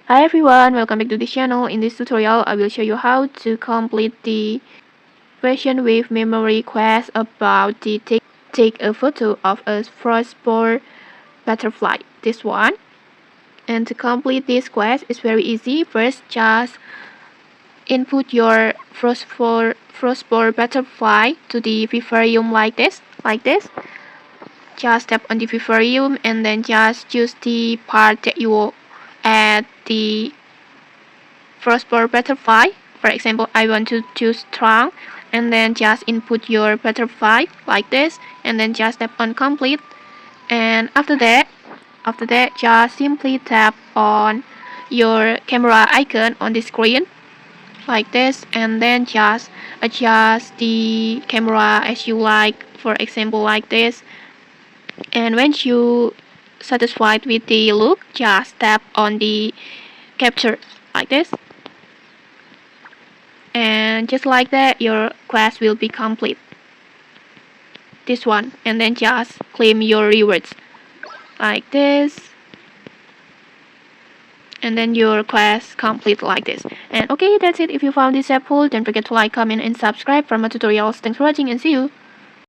Hi everyone, welcome back to the channel. In this tutorial, I will show you how to complete the Fashionwave Memory quest about the take a photo of a frostspore butterfly. This one. And to complete this quest is very easy. First, just input your frostspore butterfly to the Vivarium like this. Just tap on the Vivarium and then just choose the part that you will add the Frostspore Butterfly. For example, I want to choose strong, and then just input your butterfly like this, and then just tap on complete. And after that, just simply tap on your camera icon on the screen like this, and then just adjust the camera as you like. For example, like this. And when you satisfied with the look, just tap on the capture like this. And just like that, your quest will be complete. This one, and then just claim your rewards like this, and then your quest complete like this. And okay, that's it. If you found this helpful, don't forget to like, comment, and subscribe for more tutorials. Thanks for watching, and see you.